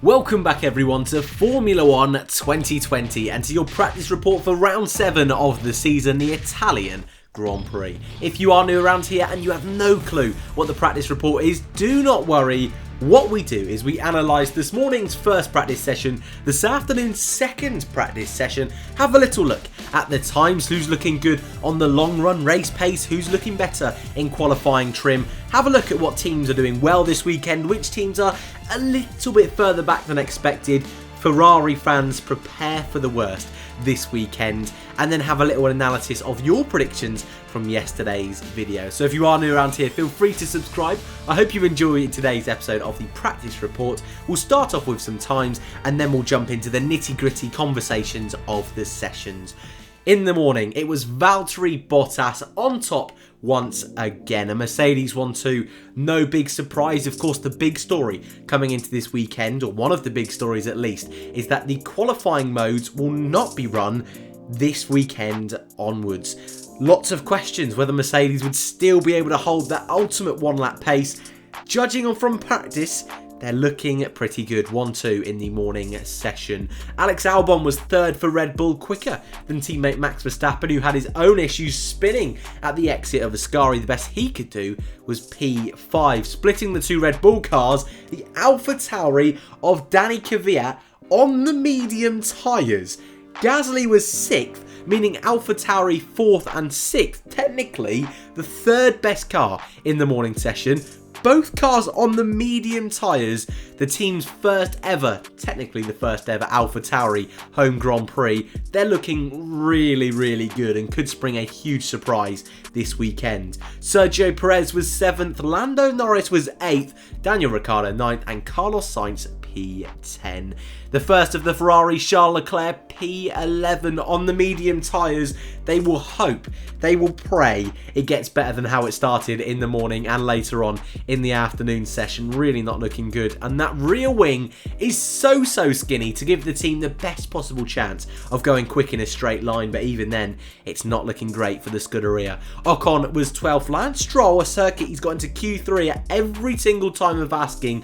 Welcome back everyone to Formula 1 2020 and to your practice report for round 7 of the season, the Italian Grand Prix. If you are new around here and you have no clue what the practice report is, do not worry. What we do is we analyse this morning's first practice session, this afternoon's second practice session, have a little look at the times, who's looking good on the long run race pace, who's looking better in qualifying trim, have a look at what teams are doing well this weekend, which teams are a little bit further back than expected. Ferrari fans, prepare for the worst this weekend, and then have a little analysis of your predictions from yesterday's video. So if you are new around here, feel free to subscribe. I hope you enjoy today's episode of the practice report. We'll start off with some times and then we'll jump into the nitty-gritty conversations of the sessions. In the morning, it was Valtteri Bottas on top once again. A Mercedes 1-2, no big surprise. Of course, the big story coming into this weekend, or one of the big stories at least, is that the qualifying modes will not be run this weekend onwards. Lots of questions whether Mercedes would still be able to hold that ultimate one-lap pace. Judging on from practice, they're looking pretty good. 1-2 in the morning session. Alex Albon was third for Red Bull, quicker than teammate Max Verstappen, who had his own issues spinning at the exit of Ascari. The best he could do was P5. Splitting the two Red Bull cars, the AlphaTauri of Danny Kvyat on the medium tyres. Gasly was 6th, meaning AlphaTauri 4th and 6th. Technically, the third best car in the morning session. Both cars on the medium tyres, the team's first ever, technically the first ever AlphaTauri home Grand Prix. They're looking really, really good and could spring a huge surprise this weekend. Sergio Perez was 7th, Lando Norris was 8th, Daniel Ricciardo 9th and Carlos Sainz P10. The first of the Ferrari, Charles Leclerc, P11 on the medium tyres. They will hope, they will pray it gets better than how it started in the morning and later on in the afternoon session. Really not looking good. And that rear wing is so skinny to give the team the best possible chance of going quick in a straight line. But even then, it's not looking great for the Scuderia. Ocon was 12th. Lance Stroll, a circuit he's got into Q3 at every single time of asking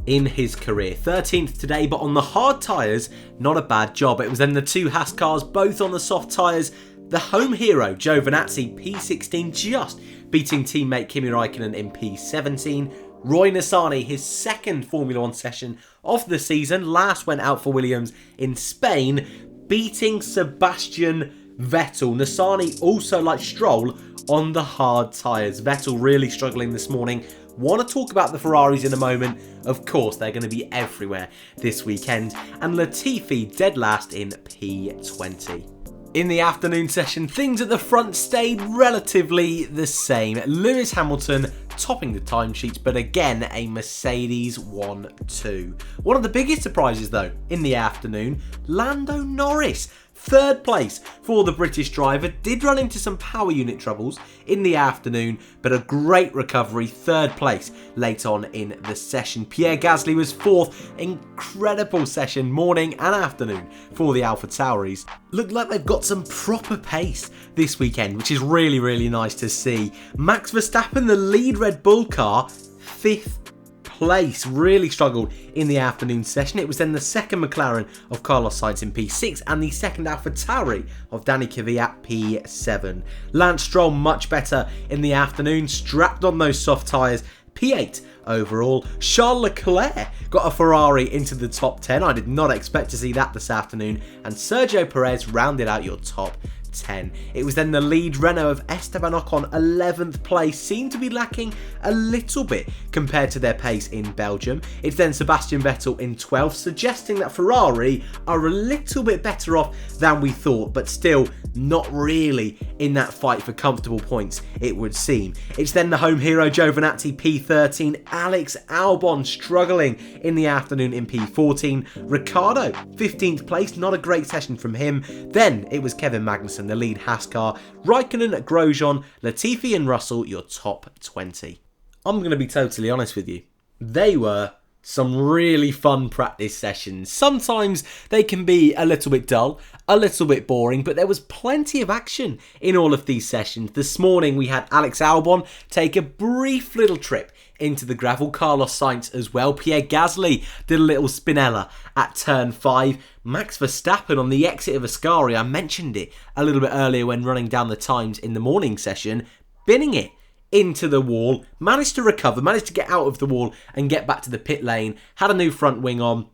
in his career. 13th today, but on the hard tyres, not a bad job. It was then the two Haas cars, both on the soft tyres. The home hero, Giovinazzi, P16, just beating teammate Kimi Raikkonen in P17. Roy Nissany, his second Formula 1 session of the season, last went out for Williams in Spain, beating Sebastian Vettel. Nissany also, like Stroll, on the hard tyres. Vettel really struggling this morning. Want to talk about the Ferraris in a moment. Of course, they're going to be everywhere this weekend. And Latifi dead last in P20. In the afternoon session, things at the front stayed relatively the same. Lewis Hamilton topping the timesheets, but again, a Mercedes 1-2. One of the biggest surprises, though, in the afternoon, Lando Norris. Third place for the British driver, did run into some power unit troubles in the afternoon, but a great recovery, third place late on in the session. Pierre Gasly was 4th, incredible session, morning and afternoon for the AlphaTauris. Looked like they've got some proper pace this weekend, which is really, really nice to see. Max Verstappen, the lead Red Bull car, 5th place, really struggled in the afternoon session. It was then the second McLaren of Carlos Sainz in P6 and the second AlphaTauri of Danny Kvyat P7. Lance Stroll much better in the afternoon, strapped on those soft tyres, P8 overall. Charles Leclerc got a Ferrari into the top 10. I did not expect to see that this afternoon. And Sergio Perez rounded out your top 10. It was then the lead Renault of Esteban Ocon, 11th place, seemed to be lacking a little bit compared to their pace in Belgium. It's then Sebastian Vettel in 12th, suggesting that Ferrari are a little bit better off than we thought, but still not really in that fight for comfortable points, it would seem. It's then the home hero Giovinazzi P13, Alex Albon struggling in the afternoon in P14, Ricciardo 15th place, not a great session from him. Then it was Kevin Magnussen, the lead Haas car, Raikkonen, Grosjean, Latifi and Russell, your top 20. I'm going to be totally honest with you. They were Some really fun practice sessions. Sometimes they can be a little bit dull, a little bit boring, but there was plenty of action in all of these sessions. This morning we had Alex Albon take a brief little trip into the gravel, Carlos Sainz as well. Pierre Gasly did a little spinella at turn 5. Max Verstappen on the exit of Ascari, I mentioned it a little bit earlier when running down the times in the morning session, binning it into the wall, managed to recover, managed to get out of the wall and get back to the pit lane, had a new front wing on.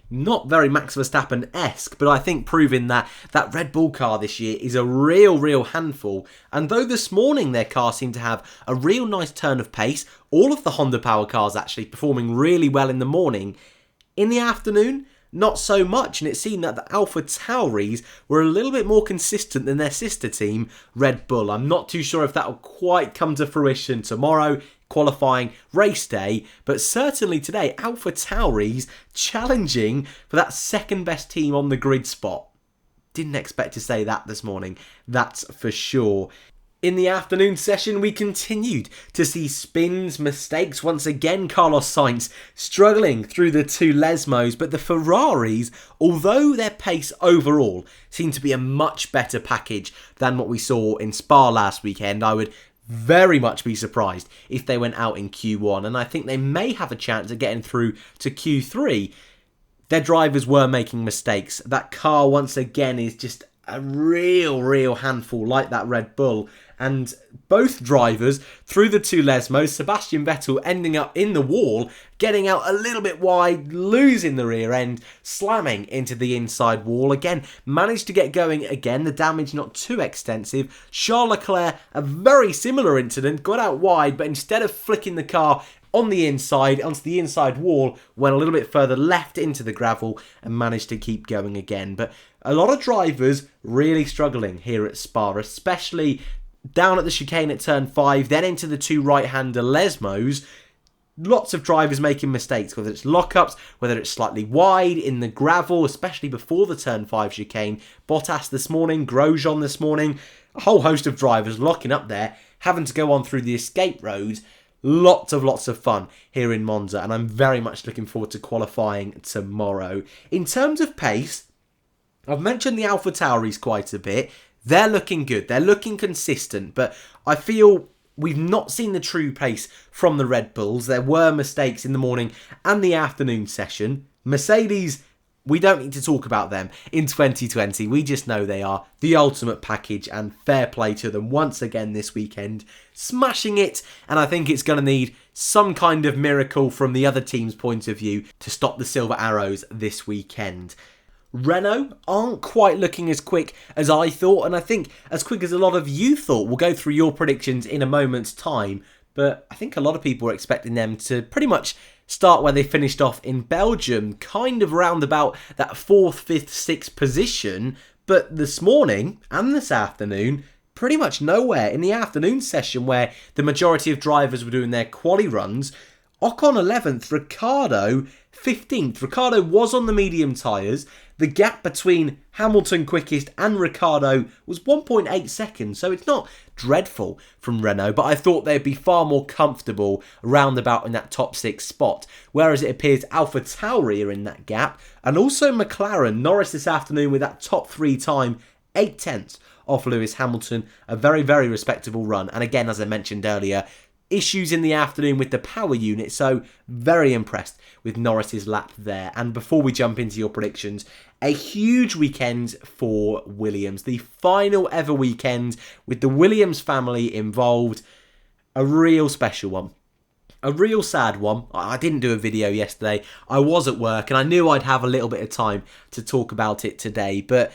Not very Max Verstappen-esque, but I think proving that that Red Bull car this year is a real handful. And though this morning their car seemed to have a real nice turn of pace, all of the Honda Power cars actually performing really well in the morning, in the afternoon, not so much, and it seemed that the Alpha Tauris were a little bit more consistent than their sister team, Red Bull. I'm not too sure if that will quite come to fruition tomorrow, qualifying race day, but certainly today, Alpha Tauris challenging for that second best team on the grid spot. Didn't expect to say that this morning, that's for sure. In the afternoon session, we continued to see spins, mistakes. Once again, Carlos Sainz struggling through the two Lesmos, but the Ferraris, although their pace overall seemed to be a much better package than what we saw in Spa last weekend, I would very much be surprised if they went out in Q1, and I think they may have a chance of getting through to Q3. Their drivers were making mistakes. That car, once again, is just a real handful like that Red Bull. And both drivers, through the two Lesmos, Sebastian Vettel ending up in the wall, getting out a little bit wide, losing the rear end, slamming into the inside wall. Again, managed to get going again, the damage not too extensive. Charles Leclerc, a very similar incident, got out wide, but instead of flicking the car on the inside, onto the inside wall, went a little bit further left into the gravel and managed to keep going again. But a lot of drivers really struggling here at Spa, especially down at the chicane at turn 5, then into the two right-hander Lesmos. Lots of drivers making mistakes, whether it's lockups, whether it's slightly wide in the gravel, especially before the turn 5 chicane. Bottas this morning, Grosjean this morning, a whole host of drivers locking up there, having to go on through the escape roads. Lots of fun here in Monza, and I'm very much looking forward to qualifying tomorrow. In terms of pace, I've mentioned the Alpha Tauris quite a bit. They're looking good. They're looking consistent. But I feel we've not seen the true pace from the Red Bulls. There were mistakes in the morning and the afternoon session. Mercedes, we don't need to talk about them in 2020. We just know they are the ultimate package, and fair play to them once again this weekend. Smashing it, and I think it's going to need some kind of miracle from the other team's point of view to stop the Silver Arrows this weekend. Renault aren't quite looking as quick as I thought, and I think as quick as a lot of you thought. We'll go through your predictions in a moment's time, but I think a lot of people were expecting them to pretty much start where they finished off in Belgium, kind of round about that 4th, 5th, 6th position, but this morning and this afternoon, pretty much nowhere. In the afternoon session where the majority of drivers were doing their quali runs, Ocon 11th, Ricciardo 15th. Ricciardo was on the medium tyres. The gap between Hamilton quickest and Ricciardo was 1.8 seconds, so it's not dreadful from Renault, but I thought they'd be far more comfortable roundabout in that top 6 spot, whereas it appears Alpha Tauri are in that gap, and also McLaren, Norris this afternoon with that top 3 time, 8/10 off Lewis Hamilton, a very respectable run, and again, as I mentioned earlier, issues in the afternoon with the power unit, so very impressed with Norris's lap there. And before we jump into your predictions, a huge weekend for Williams. The final ever weekend with the Williams family involved. A real special one. A real sad one. I didn't do a video yesterday. I was at work and I knew I'd have a little bit of time to talk about it today, but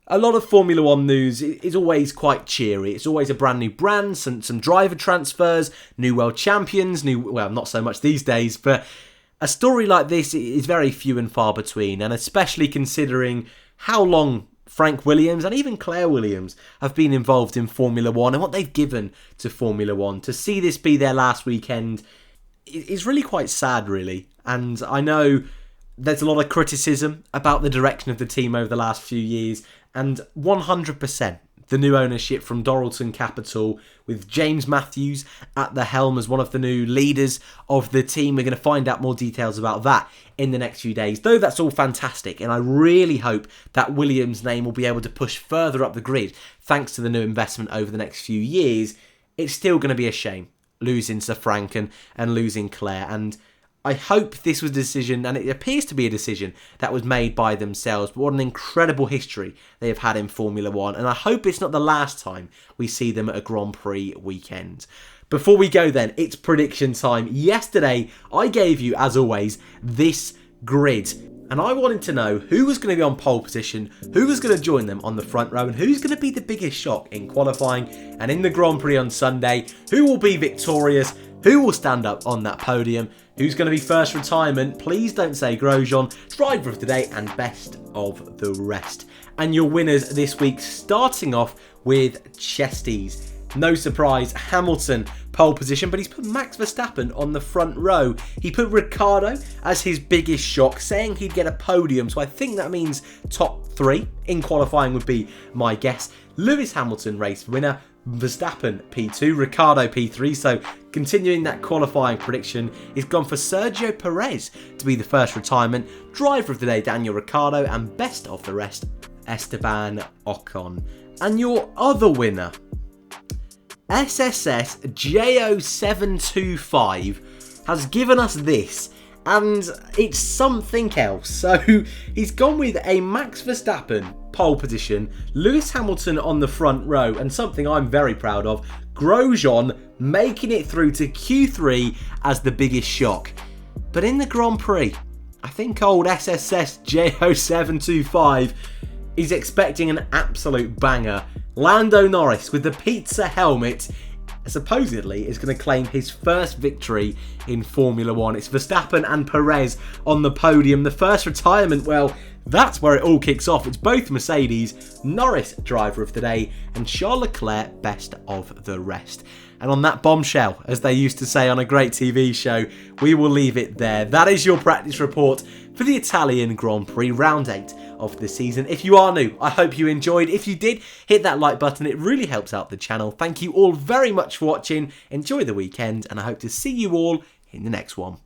a lot of Formula 1 news is always quite cheery. It's always a brand new brand, some driver transfers, new world champions, well, not so much these days, but a story like this is very few and far between, and especially considering how long Frank Williams and even Claire Williams have been involved in Formula 1 and what they've given to Formula 1. To see this be their last weekend is really quite sad, really. And I know there's a lot of criticism about the direction of the team over the last few years, and 100% the new ownership from Doralton Capital with James Matthews at the helm as one of the new leaders of the team. We're going to find out more details about that in the next few days, though that's all fantastic, and I really hope that Williams' name will be able to push further up the grid thanks to the new investment over the next few years. It's still going to be a shame losing Sir Franken and losing Claire, and I hope this was a decision, and it appears to be a decision that was made by themselves, but what an incredible history they have had in Formula 1, and I hope it's not the last time we see them at a Grand Prix weekend. Before we go then, it's prediction time. Yesterday, I gave you, as always, this grid, and I wanted to know who was going to be on pole position, who was going to join them on the front row, and who's going to be the biggest shock in qualifying and in the Grand Prix on Sunday, who will be victorious, who will stand up on that podium, who's going to be first retirement. Please don't say Grosjean, driver of the day, and best of the rest. And your winners this week, starting off with Chesties. No surprise, Hamilton pole position, but he's put Max Verstappen on the front row. He put Ricciardo as his biggest shock, saying he'd get a podium, so I think that means top 3 in qualifying would be my guess. Lewis Hamilton race winner, Verstappen P2, Ricciardo P3, so continuing that qualifying prediction, he's gone for Sergio Perez to be the first retirement, driver of the day Daniel Ricciardo, and best of the rest, Esteban Ocon. And your other winner, SSS JO725, has given us this, and it's something else. So he's gone with a Max Verstappen pole position, Lewis Hamilton on the front row, and something I'm very proud of, Grosjean making it through to Q3 as the biggest shock. But in the Grand Prix, I think old SSS JO725 is expecting an absolute banger. Lando Norris with the pizza helmet supposedly is going to claim his first victory in Formula 1. It's Verstappen and Perez on the podium. The first retirement, well, that's where it all kicks off. It's both Mercedes, Norris driver of the day, and Charles Leclerc best of the rest. And on that bombshell, as they used to say on a great TV show, we will leave it there. That is your practice report for the Italian Grand Prix Round 8 of the season. If you are new, I hope you enjoyed. If you did, hit that like button. It really helps out the channel. Thank you all very much for watching. Enjoy the weekend, and I hope to see you all in the next one.